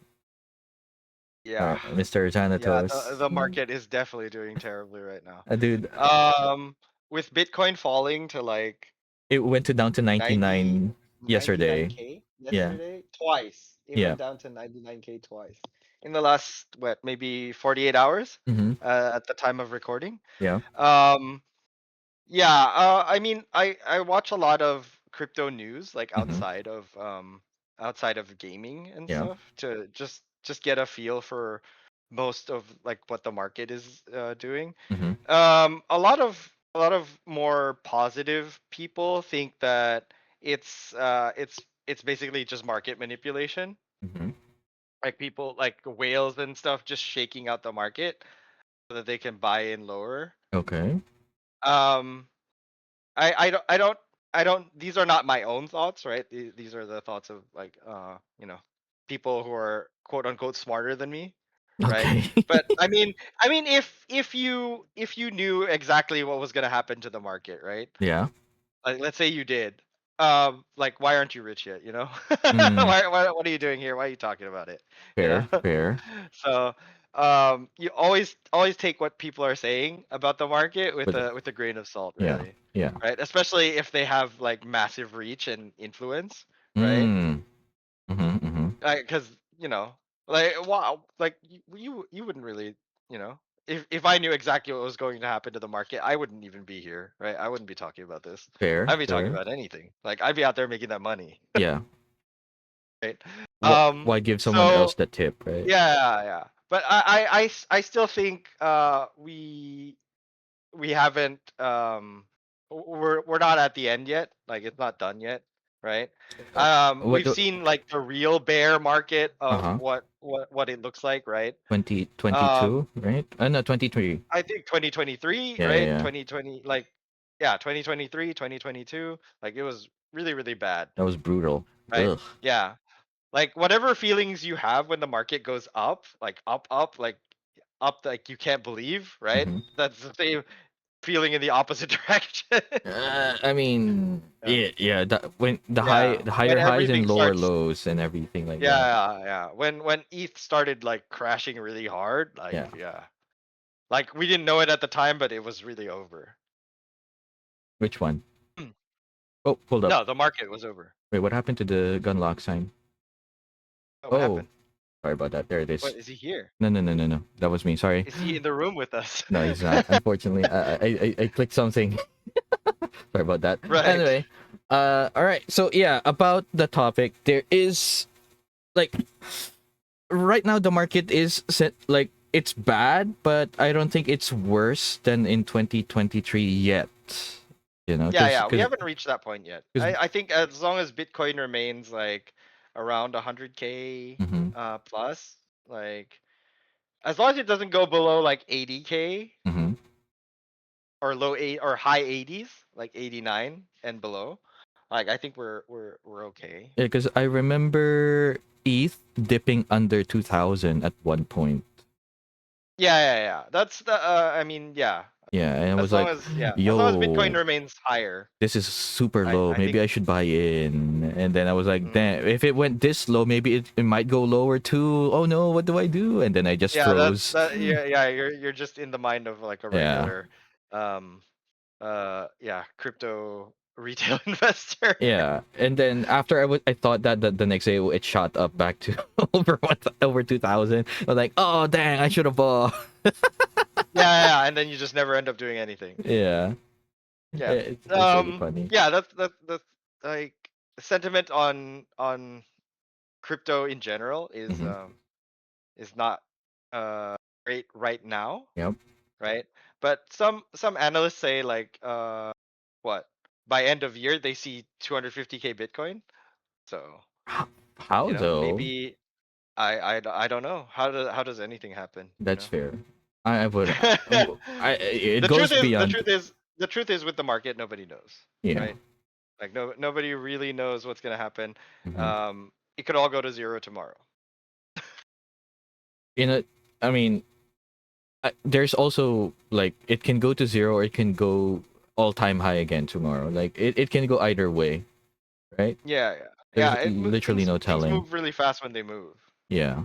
Yeah. right, Mr. Yeah, Xanatos. the market is definitely doing terribly right now. Dude, With Bitcoin falling to like it went to down to 90 99 yesterday. 99K Yeah, yesterday, twice. It yeah. went down to 99K twice in the last what, maybe 48 hours Mm-hmm. at the time of recording. Yeah. Um yeah, I mean I watch a lot of crypto news like Mm-hmm. outside of gaming and Yeah. stuff to just get a feel for most of like what the market is doing. Mm-hmm. A lot of more positive people think that it's basically just market manipulation, Mm-hmm. like people like whales and stuff just shaking out the market so that they can buy in lower. Okay. um I don't these are not my own thoughts, right? These are the thoughts of like people who are quote unquote smarter than me, right? Okay. But I mean if you knew exactly what was going to happen to the market, right? Yeah. Like let's say you did. Like why aren't you rich yet, you know? Mm, Why what are you doing here? Why are you talking about it? You know? fair. Fair. So you always take what people are saying about the market with But a grain of salt, yeah. really. Yeah. Right? Especially if they have like massive reach and influence, right? Mm. Mm-hmm. Mm-hmm. Because like wow, like you wouldn't really, you know, if I knew exactly what was going to happen to the market, I wouldn't even be here, right? I wouldn't be talking about this. Fair. I'd be talking Fair. about anything. Like I'd be out there making that money, Yeah. right? Why give someone else So that tip, right? yeah, yeah. But I still think we haven't we're not at the end yet. Like it's not done yet, right? What? We've seen like the real bear market Uh of huh. what it looks like, right? Um 2022, right? No, 23. I think 2023, Yeah. Yeah. right? Yeah. 2020, like yeah, 2023, 2022, like it was really really bad, That was brutal. right? Ugh. Yeah. Like whatever feelings you have when the market goes up, like up, like up, like you can't believe, right? Mm-hmm. That's the same feeling in the opposite direction. I mean, Yeah. yeah. When Yeah. the When higher highs and everything lower starts, lows and everything like yeah, that. yeah, yeah. When ETH started like crashing really hard, like Yeah. yeah. Like we didn't know it at the time, but it was really over. Which one? Oh, hold up. No, the market was over. Wait, what happened to the Gunlock sign? Oh, what Oh, happened? sorry about that. There it What is. is he here? No, no, no, no, no. That was me. Sorry. Is he in the room with us? No, he's not. Unfortunately, I clicked something. Sorry about that. Right. Anyway, all right. So yeah, about the topic, there is like right now the market is set like it's bad, but I don't think it's worse than in 2023 yet. Yeah, Because yeah. We haven't reached that point yet. because I think as long as Bitcoin remains like around 100K mm-hmm, plus, like as long as it doesn't go below like 80K mm-hmm, or low eight or high 80s, like 89 and below, Like I think we're okay. Yeah, because I remember ETH dipping under 2,000 at one point. Yeah. That's the. I mean, yeah. Yeah, and I was like, As long as Bitcoin yo, remains higher, this is super low. I Maybe think. I should buy in. And then I was like, Mm, damn, if it went this low, maybe it might go lower too. Oh no, what do I do? And then I just yeah, froze. yeah. You're just in the mind of like a Yeah. regular, um, yeah, crypto retail investor. Yeah. And then after I thought that the next day it shot up back to over 2,000. I was like, oh dang, I should have bought. Yeah, and then you just never end up doing anything. Yeah. Yeah. It's really funny. Yeah, that's like sentiment on crypto in general Hmm. is not great right now, Yep. right? But some analysts say like what by end of year they see 250K Bitcoin. So How though? maybe I don't know how does anything happen, That's fair. I would. It the truth goes is beyond. the truth is with the market nobody knows, Yeah. right? Like nobody really knows what's gonna happen. Hmm. It could all go to zero tomorrow. In a, I mean, there's also like it can go to zero or it can go all time high again tomorrow. Like it can go either way, right? Yeah. There's literally no Things telling. move really fast when they move, Yeah.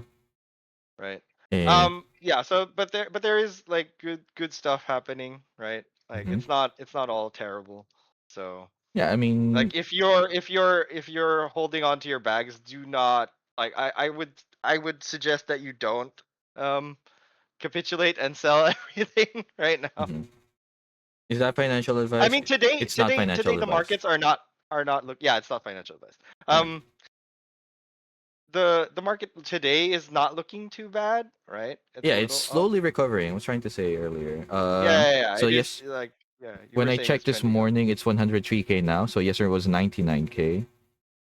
right? And Yeah. So, but there is like good stuff happening, right? Like mhm. it's not all terrible. So, Yeah, I mean, like if you're holding on to your bags, do not like I would suggest that you don't um capitulate and sell everything right now. mhm. Is that financial I advice? mean It's not today financial the advice. markets are not look yeah, it's not financial advice. Yeah. The market today is not looking too bad, right? It's Yeah, a it's little up. slowly recovering. I was trying to say earlier. Yeah. So It is yes, like yeah, you when were I saying it's checked this trending up. morning, it's 103K now. So yesterday was 99K.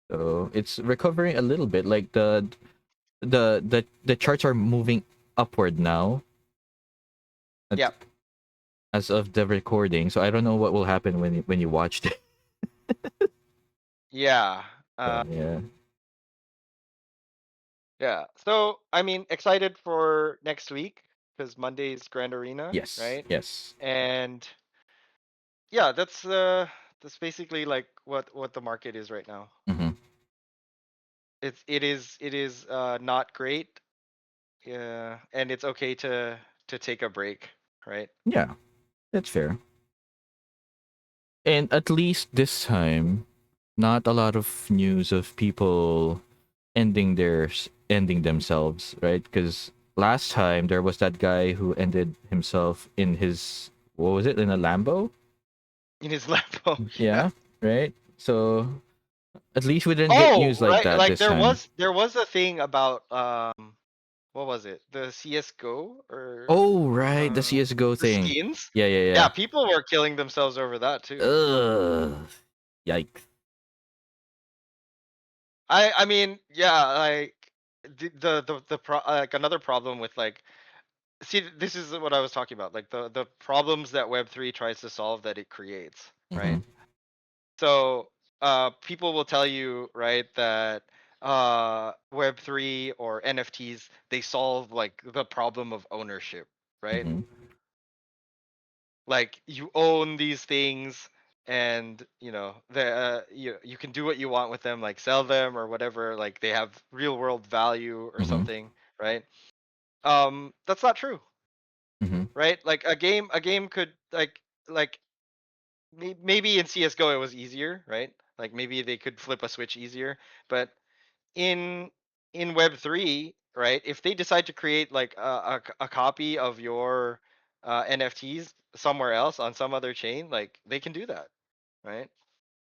So it's recovering a little bit. Like the charts are moving upward now Yeah. as of the recording. So I don't know what will happen when you watched it. Yeah. So yeah. Yeah. So I mean, excited for next week because Monday's Grand Arena, Yes. right? Yes. And yeah, that's basically like what the market is right now. Hmm. It is not great. Yeah, and it's okay to take a break, right? Yeah, that's fair. And at least this time, not a lot of news of people ending themselves, right? Because last time there was that guy who ended himself in his, what was it, in a Lambo? In his laptop. Yeah. Yeah, right. So at least we didn't get Oh, news like right. that Like this time. there was a thing about what was it? The CS:GO or Oh right, the CS:GO the thing. skins? Yeah, yeah, Yeah, yeah. people were killing themselves over that too. Ugh, yikes. I mean, yeah, like like another problem with like see this is what I was talking about, like the problems that Web3 tries to solve that it creates, right? Hmm. So people will tell you, right, that Web3 or NFTs they solve like the problem of ownership, right? Hmm. Like you own these things and you can do what you want with them, like sell them or whatever, like they have real world value or Hmm. something, right? That's not true, Hmm. right? Like a game could like maybe in CS:GO it was easier, right? Like maybe they could flip a switch easier, but in Web3, right? If they decide to create like a copy of your NFTs somewhere else on some other chain, like they can do that, right?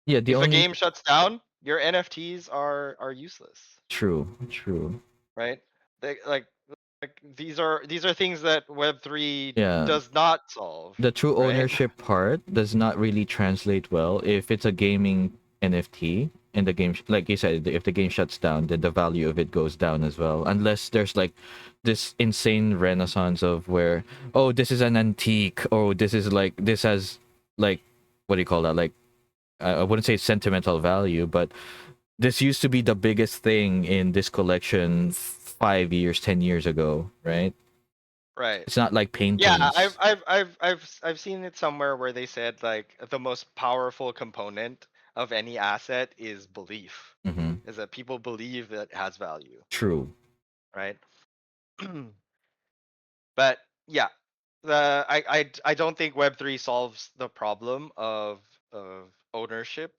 Yeah, the If a only game shuts down, your NFTs are useless, true, true. right? They like these are things that Web3 Yeah, does not solve, the true right? ownership part does not really translate well if it's a gaming NFT and the game, like you said, if the game shuts down, then the value of it goes down as well. Unless there's like this insane renaissance of where, oh, this is an antique, or this is like this has like what do you call that? Like I wouldn't say sentimental value, but this used to be the biggest thing in this collection 5 years, 10 years ago, right? Right. It's not like Yeah, I've paintings. I've I've I've I've seen it somewhere where they said like the most powerful component of any asset is belief. Mm-hmm. Is that people believe that it has value, True. right? But yeah, I don't think Web3 solves the problem of ownership,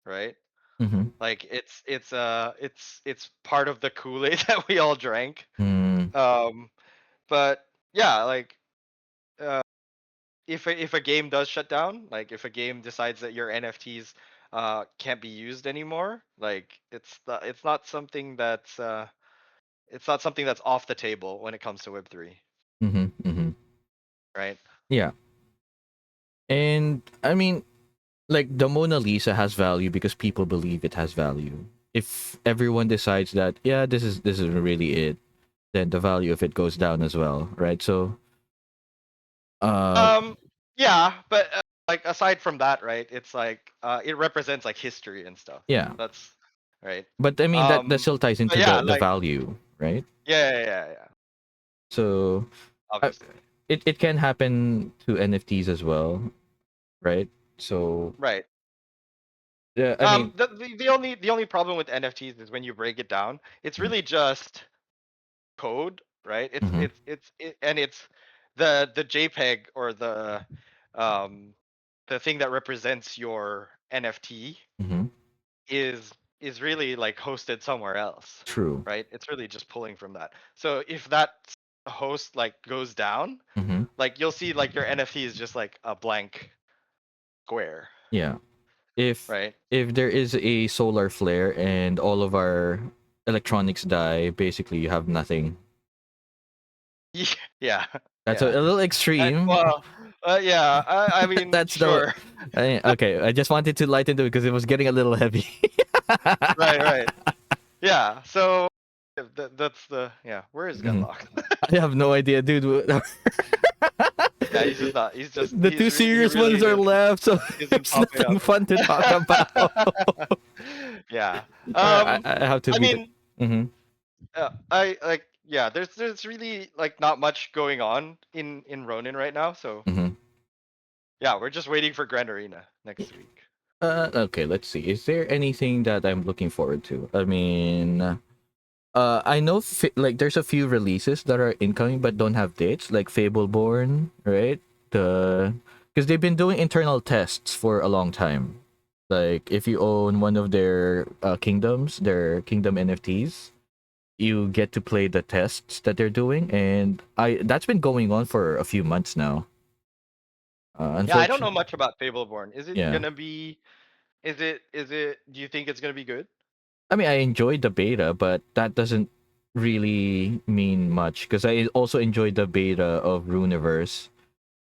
right? Mm-hmm. Like it's part of the Kool-Aid that we all drank. Mm, Um, but yeah, like uh, if a game does shut down, like if a game decides that your NFTs can't be used anymore, like it's not something that's off the table when it comes to Web3, mm-hmm. Mm-hmm. right? Yeah. And I mean, like the Mona Lisa has value because people believe it has value. If everyone decides that, yeah, this is really it, then the value of it goes down as well, right? So, uh, Um, yeah, but like aside from that, right? It's like it represents like history and stuff. yeah. That's right. But I mean that Um, still ties but into yeah, the like value, right? yeah. So, uh, Obviously, it can happen to NFTs as well, right? So, right. I mean, The only problem with NFTs is when you break it down, it's mhm, really just code, right? mhm, And it's the JPEG or um the thing that represents your NFT mhm, is is really like hosted somewhere else, true. right? It's really just pulling from that. So if that host like goes down, Hmm. like you'll see like your NFT is just like a blank square, Yeah. If right? if there is a solar flare and all of our electronics die, basically you have nothing. Yeah, That's a yeah. little extreme. Well, yeah. I mean, That's the sure. okay. I just wanted to lighten it because it was getting a little heavy. Right. Yeah. So that's the yeah. Where is Mhm. Gunlocke? I have no idea, dude. Yeah, he's just not. He's just The two he serious really ones are left, so isn't there's popping nothing up. fun to talk about. Yeah. All right, I have to I be the. mean, Mm-hmm, I like yeah. There's really like not much going on in Ronin right now. So mm-hmm. yeah, we're just waiting for Grand Arena next week. Okay, let's see. Is there anything that I'm looking forward to? I mean, I know like there's a few releases that are incoming but don't have dates, like Fableborn, right? The because they've been doing internal tests for a long time. Like if you own one of their kingdoms, their kingdom NFTs, you get to play the tests that they're doing, and I that's been going on for a few months now. Yeah, I don't know Unfortunately, much about Fableborn. Is it yeah. gonna be? Is it? Do you think it's gonna be good? I mean, I enjoyed the beta, but that doesn't really mean much because I also enjoyed the beta of Runiverse,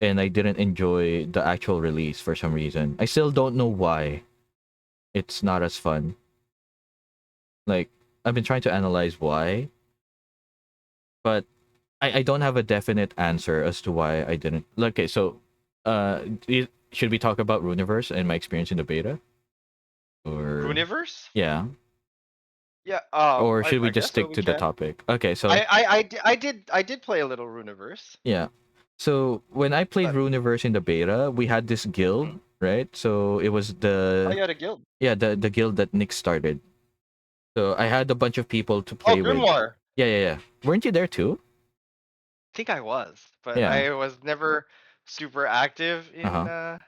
and I didn't enjoy the actual release for some reason. I still don't know why it's not as fun. Like I've been trying to analyze why, but I don't have a definite answer as to why I didn't. Okay, so should we talk about Runiverse and my experience in the beta, or Runiverse? yeah, Yeah. or I should we I just guess so. stick We to the can. topic? Okay, so I did play a little Runiverse, yeah. So when I played but Runiverse in the beta, we had this guild, mhm. right? So it was Oh, the you had a guild. yeah, the guild that Nick started. So I had a bunch of people to Oh, play with. Grimoire. Yeah. Weren't you there too? I think I was, but Yeah. I was never super active Uh-huh.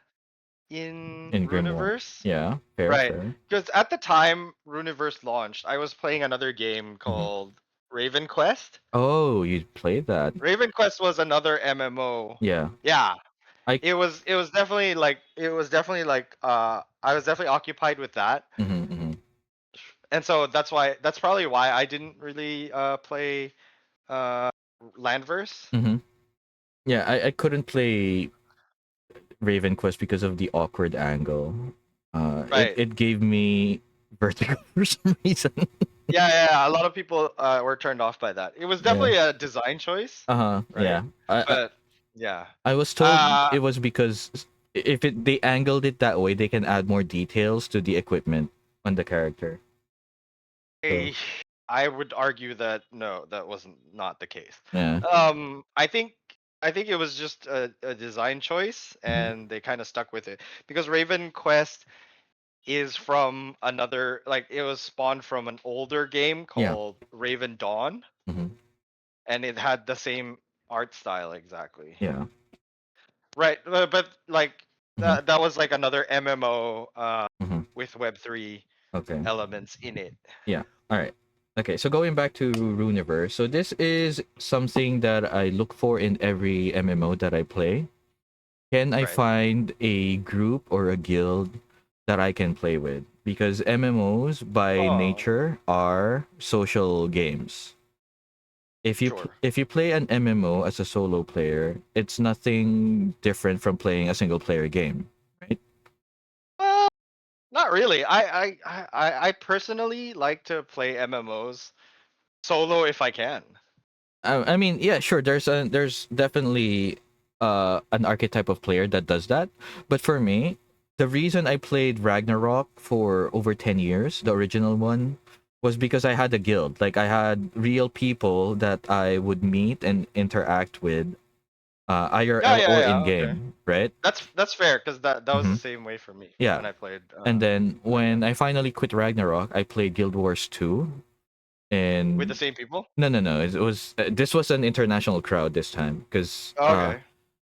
in In Grimoire. Runiverse. Yeah, fair, Right. fair. Because at the time Runiverse launched, I was playing another game Hmm. called Raven Quest. Oh, you played that. Raven Quest was another MMO. Yeah. Yeah. I It was definitely like I was definitely occupied with that. hmm. And so that's probably why I didn't really play uh Landverse. Hmm. Yeah, I couldn't play Raven Quest because of the awkward angle. It Right. it gave me vertigo for some reason. Yeah. A lot of people were turned off by that. It was Yeah. definitely a design choice, Uh-huh. right? Yeah. But yeah. I was told Uh it was because if they angled it that way, they can add more details to the equipment on the character. So I, I would argue that no, that wasn't not the case. yeah. I think it was just a design choice, Mhm. and they kind of stuck with it because Raven Quest is from another, like it was spawned from an older game Yeah. called Raven Dawn, Hmm. and it had the same art style exactly. Yeah. Right, but like Hmm. that was like another MMO Hmm. with Web3 Okay. elements in it. Yeah. All right. Okay. So going back to Runiverse, so this is something that I look for in every MMO that I play. Can I Right. find a group or a guild that I can play with? Because MMOs by Oh, nature are social games. sure. If you play an MMO as a solo player, it's nothing different from playing a single player game, right? Well, not really. I personally like to play MMOs solo if I can. I mean, yeah, sure. There's definitely an archetype of player that does that, but for me, the reason I played Ragnarok for over 10 years, the original one, was because I had a guild. Like I had real people that I would meet and interact with, Yeah, IRL yeah, or yeah. in Okay. game, right? That's fair because that was the Hmm. same way for me Yeah, when I played and then when again I finally quit Ragnarok, I played Guild Wars 2, with the and same people. no, it was this was an international crowd this time because Oh, okay.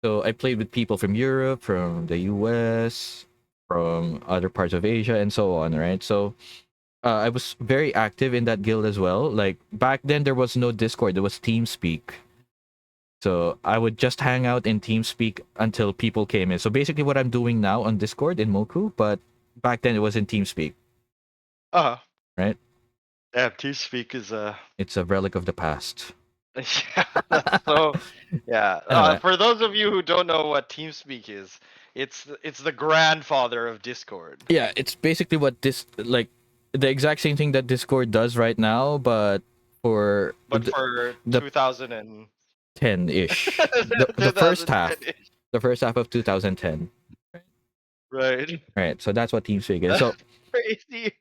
so I played with people from Europe, from the US, from other parts of Asia, and so on, right? So I was very active in that guild as well. Like back then, there was no Discord; there was TeamSpeak. So I would just hang out in TeamSpeak until people came in. So basically, what I'm doing now on Discord in Moku, but back then it was in TeamSpeak, Uh huh. right? Yeah, TeamSpeak is It's a relic of the past. yeah, that's so yeah. Anyway, For those of you who don't know what TeamSpeak is, it's the grandfather of Discord. yeah, it's basically what this like the exact same thing that Discord does right now, but for But for the 2000 and 10-ish. -ish. The first half of 2010. Right. Right. So that's what TeamSpeak is. That's crazy.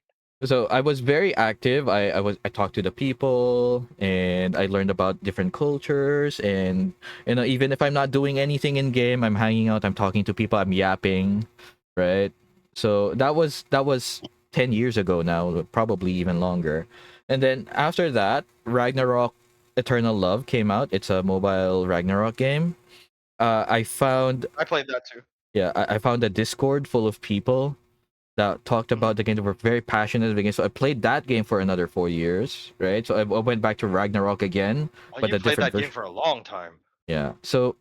So I was very active. I talked to the people and I learned about different cultures, and even if I'm not doing anything in game, I'm hanging out, I'm talking to people, I'm yapping, right? So that was 10 years ago now, probably even longer. And then after that, Ragnarok Eternal Love came out. It's a mobile Ragnarok game. I found I played that too. yeah, I found a Discord full of people that talked Hmm. about the game, that were very passionate about the game. So I played that game for another 4 years, right? So I went back to Ragnarok again, Oh, but you a played different that game version. for a long time. Yeah. So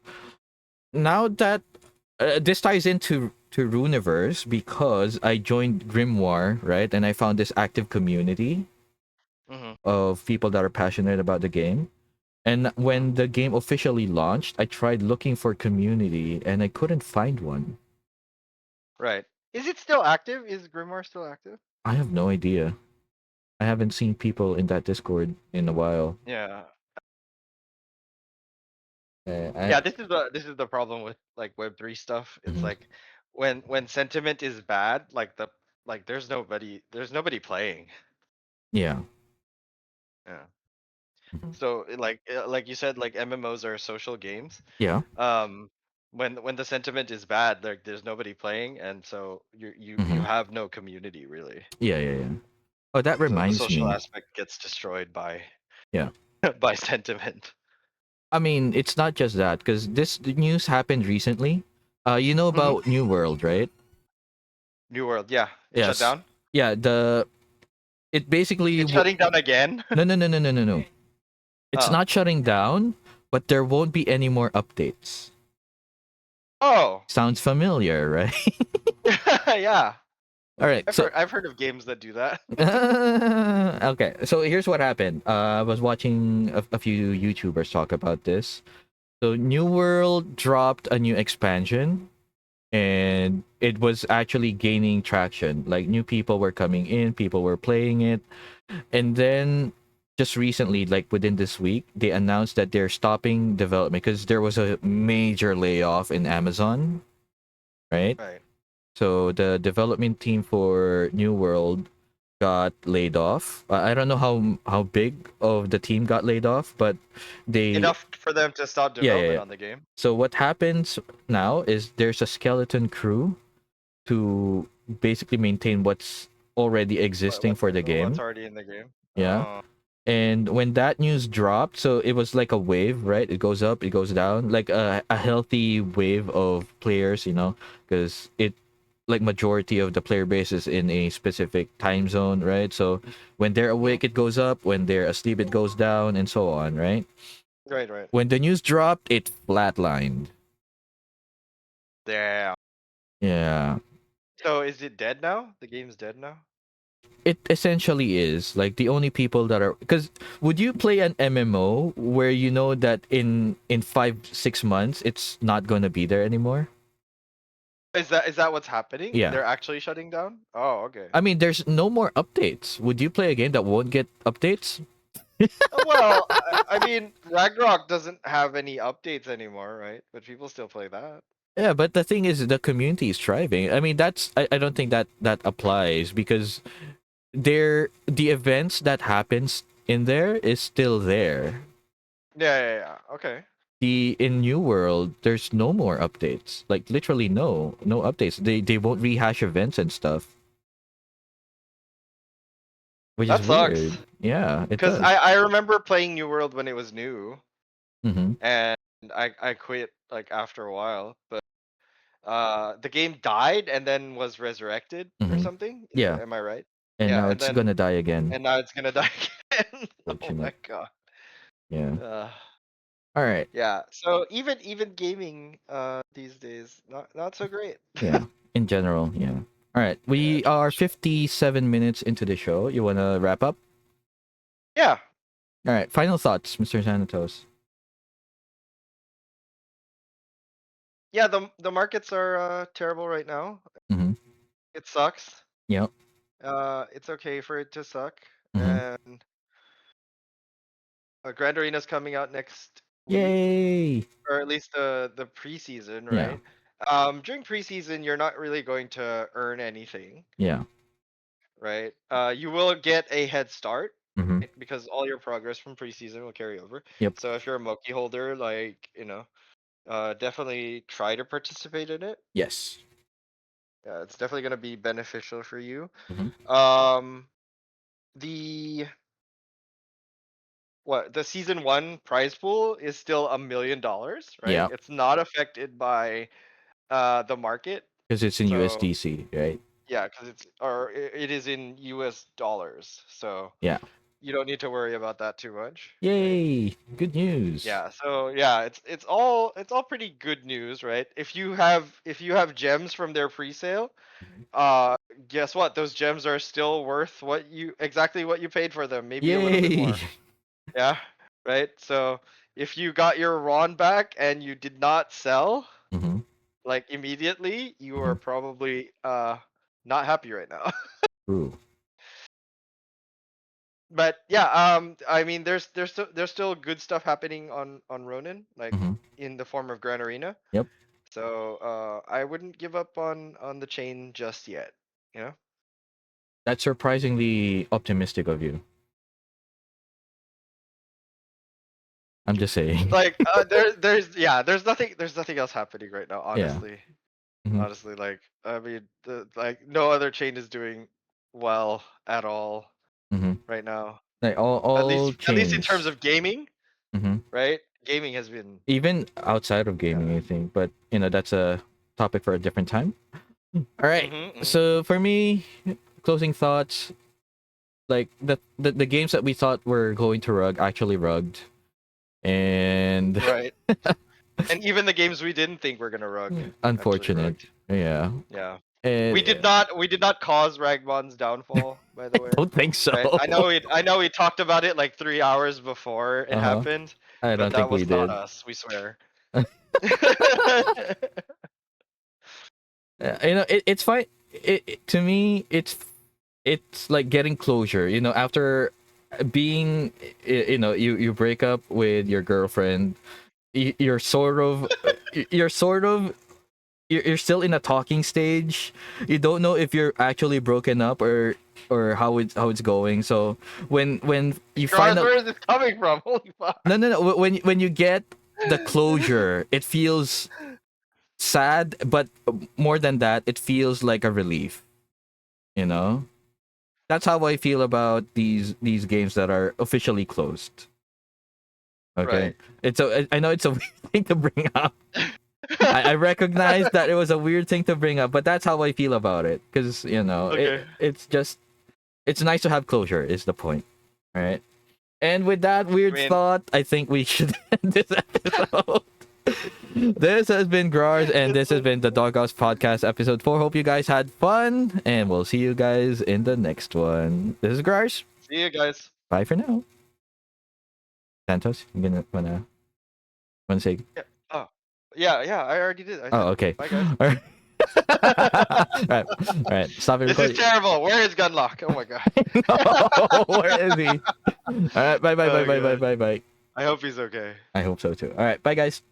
now that this ties into to Runiverse because I joined Grimoire, right? And I found this active community Hmm. of people that are passionate about the game. And Hmm. when the game officially launched, I tried looking for community and I couldn't find one. Right. Is it still active? Is Grimoire still active? I have no idea. I haven't seen people in that Discord in a while. Yeah. I, Yeah, this is the problem with like Web3 stuff. It's mhm. like when sentiment is bad, like there's nobody playing. Yeah. Yeah. Mhm. So like you said, like MMOs are social games. Yeah. Um when the sentiment is bad, there's nobody playing, and so you Hmm. have no community really. Yeah, yeah, yeah. Oh, that So the reminds social me. aspect gets destroyed by Yeah. by sentiment. I mean, it's not just that because this the news happened recently. You know Hmm. about New World, right? New World, yeah. It shut Yes. down. Yeah. It basically It's shutting down again. no. It's Oh. not shutting down, but there won't be any more updates. Oh. Sounds familiar, right? Yeah. All right. I've So heard I've heard of games that do that. okay. So here's what happened. I was watching a few YouTubers talk about this. So New World dropped a new expansion and it was actually gaining traction. Like new people were coming in, people were playing it. And then just recently, like within this week, they announced that they're stopping development because there was a major layoff in Amazon. right? Right. So the development team for New World got laid off. I don't know how big of the team got laid off, but they Enough for them to stop yeah, yeah, development yeah. on the game. So what happens now is there's a skeleton crew to basically maintain what's already existing for the What's game. already in the game? Yeah. Oh, And when that news dropped, so it was like a wave, right? It goes up, it goes down, like a healthy wave of players, because it like majority of the player base is in a specific time zone, right? So when they're mhm. awake, it goes up. When they're asleep, it goes down, and so on, right? Right, right. When the news dropped, it flatlined. Yeah. Yeah. So is it dead now? The game's dead now? It essentially is like the only people that are because would you play an MMO where you know that in 5 6 months it's not gonna be there anymore? Is that what's happening? Yeah. They're actually shutting down? Oh, okay. I mean, there's no more updates. Would you play a game that won't get updates? Well, I mean, Ragnarok doesn't have any updates anymore, right? But people still play that. Yeah, but the thing is, the community is thriving. I mean, I don't think that applies because the events that happens in there is still there. Yeah, yeah, yeah. Okay. The in New World, there's no more updates. Like literally no updates. They won't rehash events and stuff, which is That weird. sucks. Yeah, it Because does. I remember playing New World when it was new, Mm-hmm. and I quit like after a while. But the game died and then was resurrected or Mm-hmm. something. Yeah, Am I right? and Yeah, now and it's gonna then die again. and now it's gonna die again. Oh Fortunate. my god. Yeah. Uh, All right. yeah. So even gaming these days not so great. Yeah. In general, yeah. All right. Yeah, We are tradition. 57 minutes into the show. You wanna wrap up? Yeah. All right. Final thoughts, Mr. Sanatos. Yeah, the markets are terrible right now. Mm-hmm. It sucks. Yep. It's okay for it to suck. Mm-hmm. And Grand Arena's coming out next week, Yay! or at least the preseason, Yeah. right? During preseason, you're not really going to earn anything, Yeah. right? You will get a head start, Mm-hmm. right? Because all your progress from preseason will carry over. Yep. So if you're a Moki holder, like definitely try to participate in it. Yes. Yeah, it's definitely gonna be beneficial for you. Mm-hmm. Um, the the season one prize pool is still $1 million, right? Yeah. It's not affected by the market. Because it's in So USDC, right? yeah, because it is in US dollars. So Yeah. you don't need to worry about that too much, right? Yay! Good news. Yeah, so yeah, it's all pretty good news, right? If you have gems from their pre-sale, uh guess what? Those gems are still worth exactly what you paid for them, maybe a little bit Yay! more. Yeah, right? So if you got your Ron back and you did not sell Mm-hmm. like immediately, you Mm-hmm. are probably not happy right now. True. But yeah, I mean there's still good stuff happening on Ronin, like Mm-hmm. in the form of Grand Arena. Yep. So I wouldn't give up on the chain just yet, you know? That's surprisingly optimistic of you. I'm just saying. Like there's nothing else happening right now, Yeah. honestly. Mm-hmm. Honestly, like I mean, like no other chain is doing well at all Mm-hmm. right now. Like At all least at least in terms chains. of gaming, Mm-hmm. right? Gaming has been Even outside of yeah. gaming, I think. But that's a topic for a different time. All right. Mhm. So for me, closing thoughts. Like the games that we thought were going to rug actually rugged, and Right. And even the games we didn't think were gonna rug actually unfortunate. rugged. Yeah. Yeah. We And did not cause Ragmon's downfall, by the way. don't think so. Right? I know we talked about it like 3 hours before it Uh-huh. happened, I but don't that think we was not did. us, we swear. It's fine. To me, it's like getting closure. After being, you break up with your girlfriend, you're sort of you're still in a talking stage. You don't know if you're actually broken up or how it's going. So when you Grawrz, find out, where is this coming from? Holy fuck. no, when you get the closure, it feels sad, but more than that, it feels like a relief. You know, that's how I feel about these games that are officially closed. Okay, Right. it's a I know it's a weird thing to bring up. I recognize that it was a weird thing to bring up, but that's how I feel about it. Because Okay. it's just it's nice to have closure. Is the point, right? And with that I weird mean, thought, I think we should end this episode. This has been Grawrz, and it's this has been the Doghouse Podcast episode 4. Hope you guys had fun, and we'll see you guys in the next one. This is Grawrz. see you guys. Bye for now. Santos, you wanna say? Yeah. Oh. Yeah, I already did. I Oh, said, okay. bye guys. All right. All right. Stop it This recording. is terrible. Where is Gunlocke? Oh my god. No, where is he? All right. Bye. Oh, God. Bye. I hope he's okay. I hope so too. All right. Bye, guys.